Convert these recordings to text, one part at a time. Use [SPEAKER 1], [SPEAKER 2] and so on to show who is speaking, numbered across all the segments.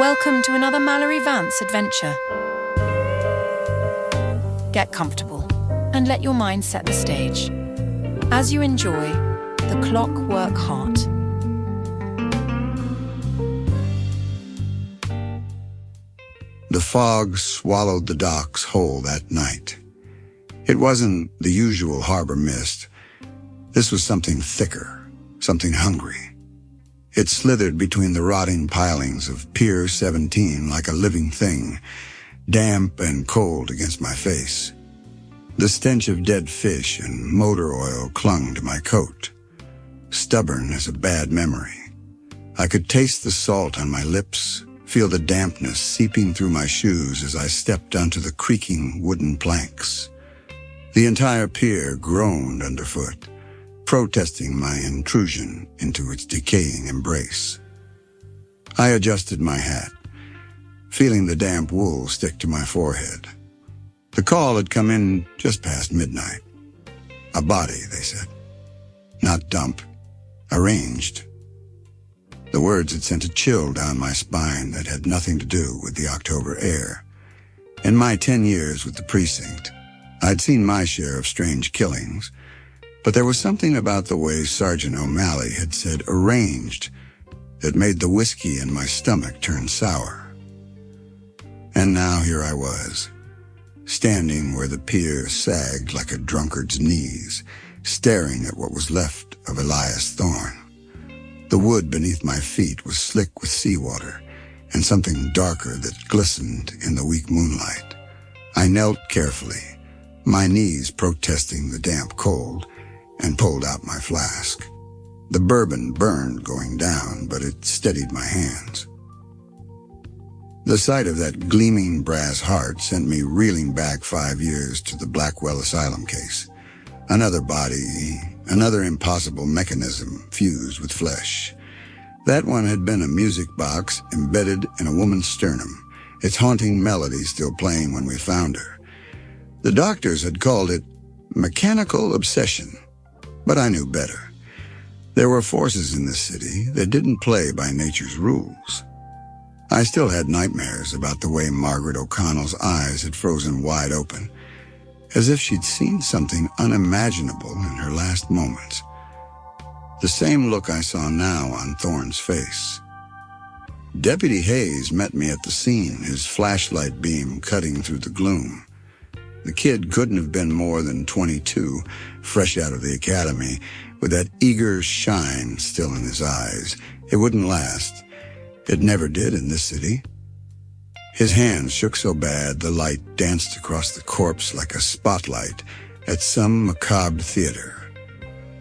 [SPEAKER 1] Welcome to another Mallory Vance adventure. Get comfortable and let your mind set the stage as you enjoy The Clockwork Heart.
[SPEAKER 2] The fog swallowed the docks whole that night. It wasn't the usual harbor mist. This was something thicker, something hungry. It slithered between the rotting pilings of Pier 17 like a living thing, damp and cold against my face. The stench of dead fish and motor oil clung to my coat, stubborn as a bad memory. I could taste the salt on my lips, feel the dampness seeping through my shoes as I stepped onto the creaking wooden planks. The entire pier groaned underfoot, protesting my intrusion into its decaying embrace. I adjusted my hat, feeling the damp wool stick to my forehead. The call had come in just past midnight. A body, they said. Not dump, arranged. The words had sent a chill down my spine that had nothing to do with the October air. In my 10 years with the precinct, I'd seen my share of strange killings, but there was something about the way Sergeant O'Malley had said arranged that made the whiskey in my stomach turn sour. And now here I was, standing where the pier sagged like a drunkard's knees, staring at what was left of Elias Thorne. The wood beneath my feet was slick with seawater and something darker that glistened in the weak moonlight. I knelt carefully, my knees protesting the damp cold, and pulled out my flask. The bourbon burned going down, but it steadied my hands. The sight of that gleaming brass heart sent me reeling back 5 years to the Blackwell Asylum case. Another body, another impossible mechanism fused with flesh. That one had been a music box embedded in a woman's sternum, its haunting melody still playing when we found her. The doctors had called it mechanical obsession, but I knew better. There were forces in this city that didn't play by nature's rules. I still had nightmares about the way Margaret O'Connell's eyes had frozen wide open, as if she'd seen something unimaginable in her last moments. The same look I saw now on Thorne's face. Deputy Hayes met me at the scene, his flashlight beam cutting through the gloom. The kid couldn't have been more than 22, fresh out of the academy, with that eager shine still in his eyes. It wouldn't last. It never did in this city. His hands shook so bad the light danced across the corpse like a spotlight at some macabre theater.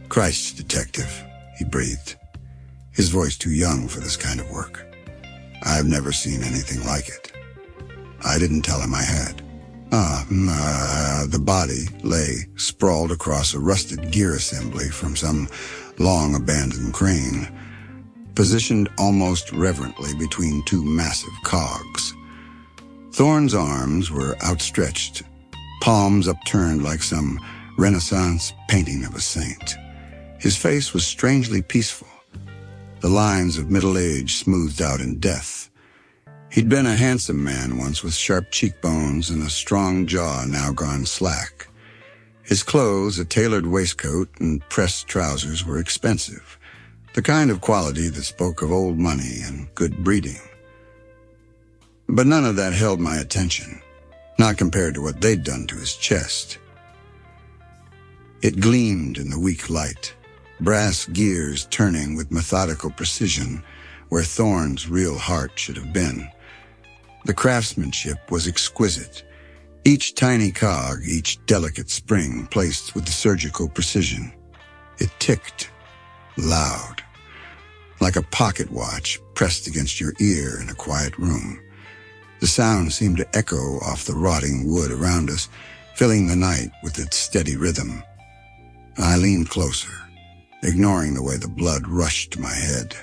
[SPEAKER 2] "Christ, detective," he breathed, his voice too young for this kind of work. "I've never seen anything like it." I didn't tell him I had. The body lay sprawled across a rusted gear assembly from some long-abandoned crane, positioned almost reverently between two massive cogs. Thorne's arms were outstretched, palms upturned like some Renaissance painting of a saint. His face was strangely peaceful, the lines of middle age smoothed out in death. He'd been a handsome man once with sharp cheekbones and a strong jaw now gone slack. His clothes, a tailored waistcoat and pressed trousers, were expensive, the kind of quality that spoke of old money and good breeding. But none of that held my attention, not compared to what they'd done to his chest. It gleamed in the weak light, brass gears turning with methodical precision where Thorne's real heart should have been. The craftsmanship was exquisite, each tiny cog, each delicate spring placed with the surgical precision. It ticked, loud, like a pocket watch pressed against your ear in a quiet room. The sound seemed to echo off the rotting wood around us, filling the night with its steady rhythm. I leaned closer, ignoring the way the blood rushed to my head.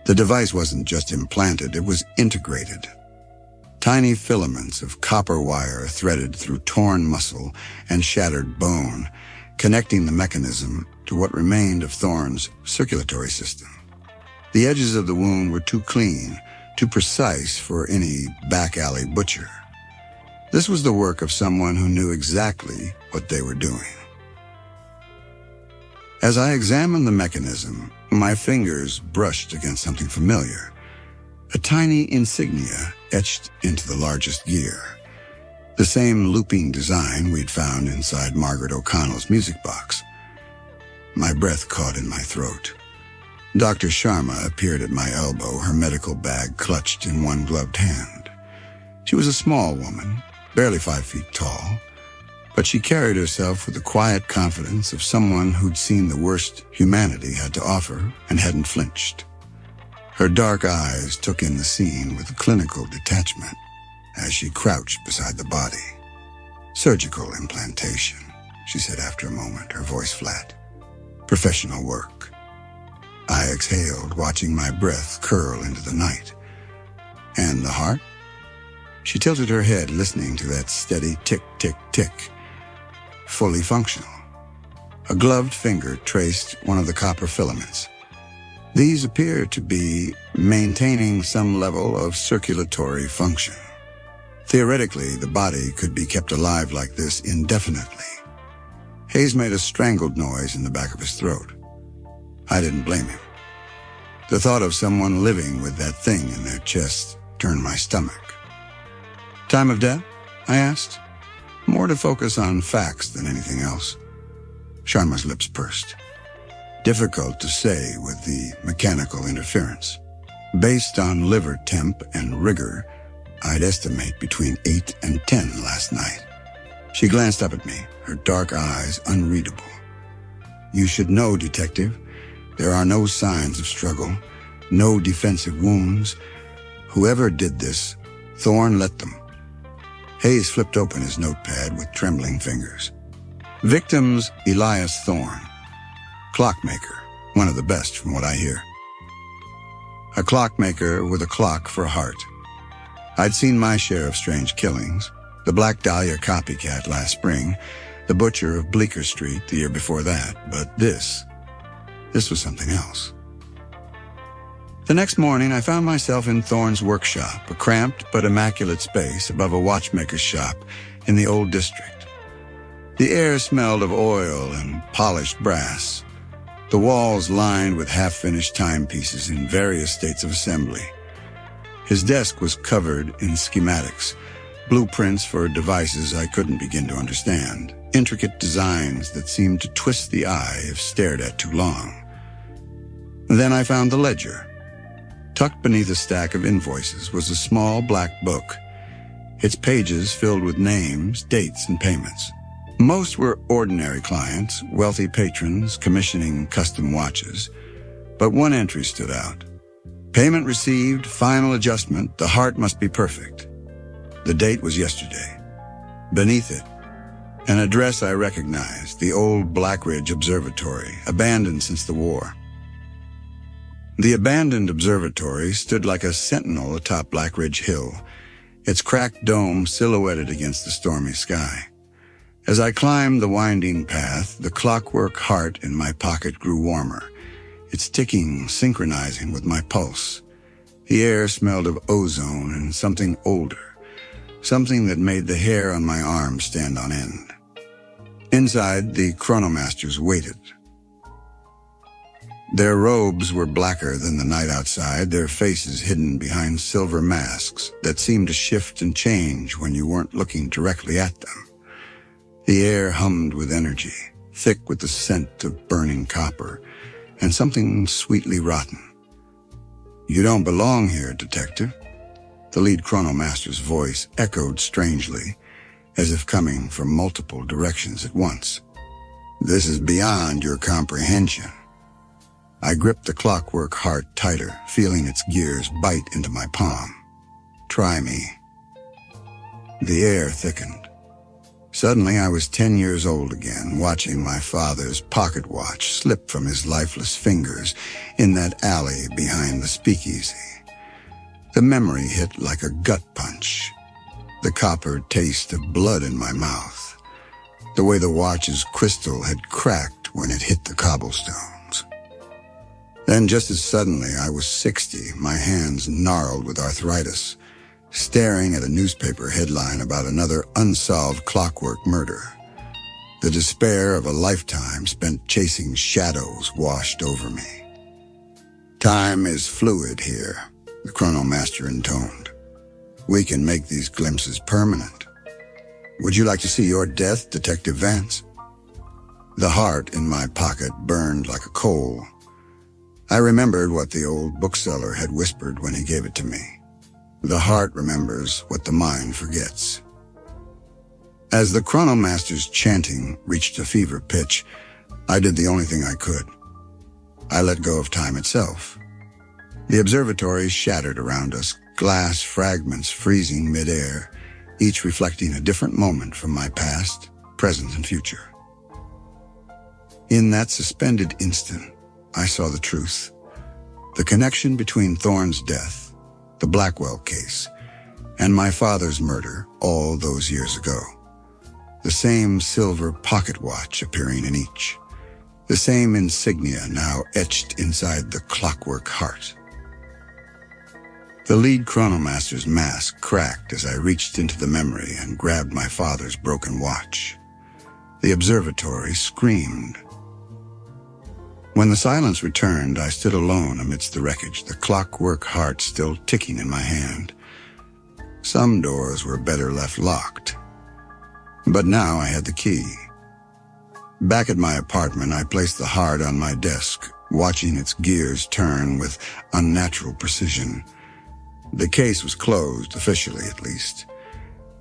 [SPEAKER 2] The device wasn't just implanted, it was integrated. Tiny filaments of copper wire threaded through torn muscle and shattered bone, connecting the mechanism to what remained of Thorne's circulatory system. The edges of the wound were too clean, too precise for any back-alley butcher. This was the work of someone who knew exactly what they were doing. As I examined the mechanism, my fingers brushed against something familiar, a tiny insignia etched into the largest gear, the same looping design we'd found inside Margaret O'Connell's music box. My breath caught in my throat. Dr. Sharma appeared at my elbow, her medical bag clutched in one gloved hand. She was a small woman, barely 5 feet tall, but she carried herself with the quiet confidence of someone who'd seen the worst humanity had to offer and hadn't flinched. Her dark eyes took in the scene with clinical detachment as she crouched beside the body. "Surgical implantation," she said after a moment, her voice flat. "Professional work." I exhaled, watching my breath curl into the night. "And the heart?" She tilted her head, listening to that steady tick, tick, tick. "Fully functional." A gloved finger traced one of the copper filaments. "These appear to be maintaining some level of circulatory function. Theoretically, the body could be kept alive like this indefinitely." Hayes made a strangled noise in the back of his throat. I didn't blame him. The thought of someone living with that thing in their chest turned my stomach. "Time of death?" I asked, more to focus on facts than anything else. Sharma's lips pursed. "Difficult to say with the mechanical interference. Based on liver temp and rigor, I'd estimate between 8 and 10 last night." She glanced up at me, her dark eyes unreadable. "You should know, Detective. There are no signs of struggle, no defensive wounds. Whoever did this, Thorne let them." Hayes flipped open his notepad with trembling fingers. "Victims Elias Thorne. Clockmaker, one of the best from what I hear. A clockmaker with a clock for a heart. I'd seen my share of strange killings. The Black Dahlia copycat last spring, the butcher of Bleecker Street the year before that, but this was something else." The next morning, I found myself in Thorne's workshop, a cramped but immaculate space above a watchmaker's shop in the old district. The air smelled of oil and polished brass, the walls lined with half-finished timepieces in various states of assembly. His desk was covered in schematics, blueprints for devices I couldn't begin to understand, intricate designs that seemed to twist the eye if stared at too long. Then I found the ledger. Tucked beneath a stack of invoices was a small black book, its pages filled with names, dates, and payments. Most were ordinary clients, wealthy patrons commissioning custom watches, but one entry stood out. "Payment received, final adjustment, the heart must be perfect." The date was yesterday. Beneath it, an address I recognized, the old Blackridge Observatory, abandoned since the war. The abandoned observatory stood like a sentinel atop Blackridge Hill, its cracked dome silhouetted against the stormy sky. As I climbed the winding path, the clockwork heart in my pocket grew warmer, its ticking synchronizing with my pulse. The air smelled of ozone and something older, something that made the hair on my arm stand on end. Inside, the chronomasters waited. Their robes were blacker than the night outside, their faces hidden behind silver masks that seemed to shift and change when you weren't looking directly at them. The air hummed with energy, thick with the scent of burning copper, and something sweetly rotten. "You don't belong here, Detective." The lead chronomaster's voice echoed strangely, as if coming from multiple directions at once. "This is beyond your comprehension." I gripped the clockwork heart tighter, feeling its gears bite into my palm. "Try me." The air thickened. Suddenly, I was 10 years old again, watching my father's pocket watch slip from his lifeless fingers in that alley behind the speakeasy. The memory hit like a gut punch. The copper taste of blood in my mouth. The way the watch's crystal had cracked when it hit the cobblestones. Then, just as suddenly, I was 60, my hands gnarled with arthritis, staring at a newspaper headline about another unsolved Clockwork murder. The despair of a lifetime spent chasing shadows washed over me. Time is fluid here, the chronomaster intoned. We can make these glimpses permanent. Would you like to see your death, Detective Vance? The heart in my pocket burned like a coal. I remembered what the old bookseller had whispered when he gave it to me. The heart remembers what the mind forgets. As the chronomaster's chanting reached a fever pitch, I did the only thing I could. I let go of time itself. The observatory shattered around us, glass fragments freezing midair, each reflecting a different moment from my past, present, and future. In that suspended instant, I saw the truth. The connection between Thorne's death, the Blackwell case, and my father's murder all those years ago. The same silver pocket watch appearing in each. The same insignia now etched inside the Clockwork heart. The lead chronomaster's mask cracked as I reached into the memory and grabbed my father's broken watch. The observatory screamed. When the silence returned, I stood alone amidst the wreckage, the Clockwork heart still ticking in my hand. Some doors were better left locked. But now I had the key. Back at my apartment, I placed the heart on my desk, watching its gears turn with unnatural precision. The case was closed, officially at least.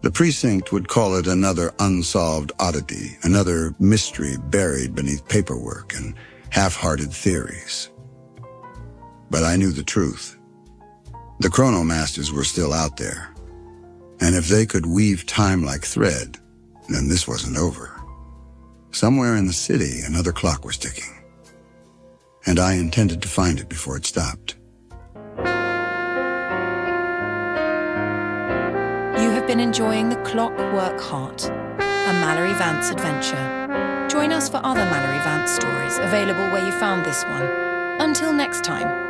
[SPEAKER 2] The precinct would call it another unsolved oddity, another mystery buried beneath paperwork and half-hearted theories. But I knew the truth. The chronomasters were still out there. And if they could weave time like thread, then this wasn't over. Somewhere in the city, another clock was ticking. And I intended to find it before it stopped.
[SPEAKER 1] You have been enjoying The Clockwork Heart, a Mallory Vance adventure. Join us for other Mallory Vance stories available where you found this one. Until next time.